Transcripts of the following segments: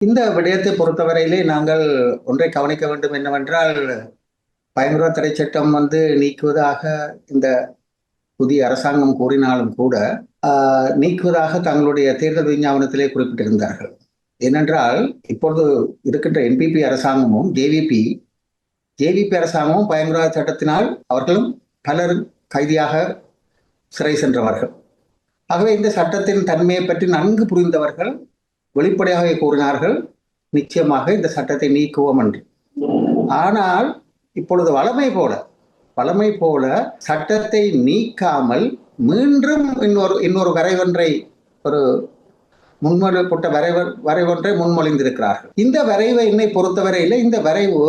இந்த விடயத்தை பொறுத்தவரையிலே நாங்கள் ஒன்றை கவனிக்க வேண்டும் என்னவென்றால், பயங்கரவாத தடை சட்டம் நீக்குவதாக இந்த புதிய அரசாங்கம் கூறினாலும் கூட, நீக்குவதாக தங்களுடைய தேர்தல் விஞ்ஞாபனத்திலே குறிப்பிட்டிருந்தார்கள். ஏனென்றால், இப்பொழுது இருக்கின்ற என்பிபி அரசாங்கமும், ஜேவிபி அரசாங்கமும் பயங்கரவாத சட்டத்தினால் அவர்களும் பலர் கைதியாக சிறை சென்றவர்கள். ஆகவே இந்த சட்டத்தின் தன்மையை பற்றி நன்கு புரிந்தவர்கள் வெளிப்படையாக கூறினார்கள், நிச்சயமாக இந்த சட்டத்தை நீக்குவோம் என்று. ஆனால் இப்பொழுது வளமை போல சட்டத்தை நீக்காமல் மீண்டும் இன்னொரு வரைவொன்றை ஒரு முன்மொழிப்பட்ட வரைவொன்றை முன்மொழிந்திருக்கிறார்கள். இந்த வரைவை என்னை பொறுத்தவரையில் இந்த வரைவு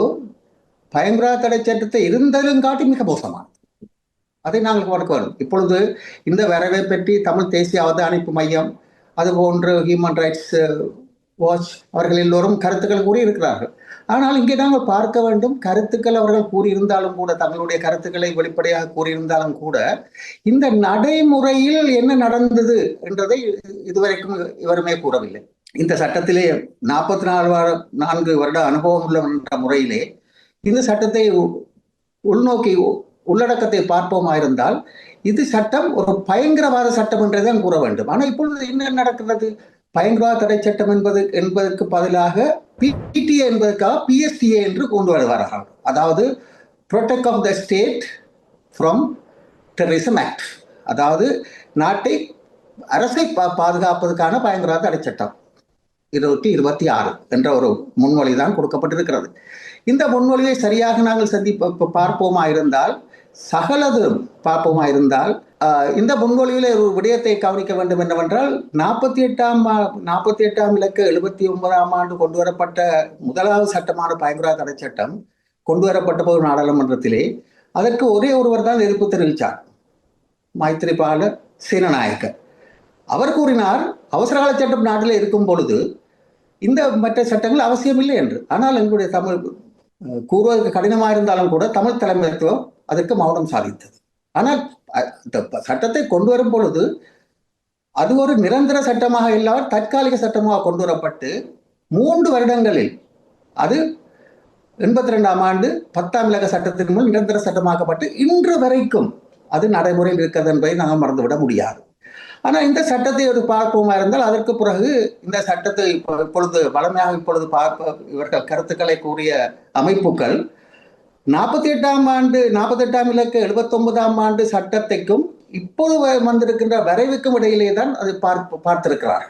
பயங்கரவாத தடை சட்டத்தை இருந்ததும் காட்டி மிக மோசமானது. அதை நாங்கள் பார்க்க வேண்டும். இப்பொழுது இந்த வரைவை பற்றி தமிழ் தேசிய அவதானிப்பு மையம், அதுபோன்று ஹியூமன் ரைட்ஸ் வாட்ச் அவர்கள் எல்லோரும் கருத்துக்கள் கூறியிருக்கிறார்கள். ஆனால் இங்கே நாங்கள் பார்க்க வேண்டும், கருத்துக்கள் அவர்கள் கூறியிருந்தாலும் கூட, தங்களுடைய கருத்துக்களை வெளிப்படையாக கூறியிருந்தாலும் கூட, இந்த நடைமுறையில் என்ன நடந்தது என்றதை இதுவரைக்கும் இவருமே கூறவில்லை. இந்த சட்டத்திலே 44 வருட அனுபவம் உள்ள என்ற முறையிலே இந்த சட்டத்தை உள்நோக்கி உள்ளடக்கத்தை பார்ப்போமா இருந்தால், இது சட்டம் ஒரு பயங்கரவாத சட்டம் என்றுதான் கூற வேண்டும். ஆனால் இப்பொழுது என்ன நடக்கிறது? பயங்கரவாத தடை சட்டம் என்பதற்கு பதிலாக பிடிஏ என்பதற்காக பிஎஸ்டிஏ என்று கொண்டு வருவார்கள். அதாவது protect of the state from terrorism act, அதாவது அரசை பாதுகாப்பதற்கான பயங்கரவாத தடை சட்டம் 2026 என்ற ஒரு முன்மொழி தான் கொடுக்கப்பட்டிருக்கிறது. இந்த முன்மொழியை சரியாக நாங்கள் பார்ப்போமா இருந்தால், பார்ப்போமா இருந்தால், இந்த முன்மொழியில ஒரு விடயத்தை கவனிக்க வேண்டும் என்னவென்றால், 48ஆம் இலக்க 79ஆம் ஆண்டு கொண்டு வரப்பட்ட முதலாவது சட்டமான பயங்கரவாத தடை சட்டம் கொண்டு வரப்பட்ட போது நாடாளுமன்றத்திலே அதற்கு ஒரே ஒருவர் தான் எதிர்ப்பு தெரிவித்தார், மைத்ரிபால சேனநாயக்க. அவர் கூறினார், அவசரகால சட்டம் நாட்டில் இருக்கும் பொழுது இந்த மற்ற சட்டங்கள் அவசியமில்லை என்று. ஆனால் எங்களுடைய தமிழ் கூறுவதற்கு கடினமாக இருந்தாலும் கூட தமிழ் தலைமைத்துவம் அதற்கு மௌனம் சாதித்தது. ஆனால் சட்டத்தை கொண்டு வரும் பொழுது அது ஒரு நிரந்தர சட்டமாக இல்லாமல் தற்காலிக சட்டமாக கொண்டு வரப்பட்டு 3 வருடங்களில் அது 82ஆம் ஆண்டு 10ஆம் இலக்க சட்டத்தின் மூலம் நிரந்தர சட்டமாக்கப்பட்டு இன்று வரைக்கும் அது நடைமுறையில் இருக்கிறது என்பதை நாங்கள் மறந்துவிட முடியாது. ஆனால் இந்த சட்டத்தை ஒரு பார்ப்போமா இருந்தால், அதற்கு பிறகு இந்த சட்டத்தை இப்பொழுது இவர்கள் கருத்துக்களை கூறிய அமைப்புகள் 48ஆம் இலக்க 79ஆம் ஆண்டு சட்டத்தைக்கும் இப்போது வந்திருக்கின்ற வரைவுக்கும் இடையிலே தான் அதை பார்த்திருக்கிறார்கள்.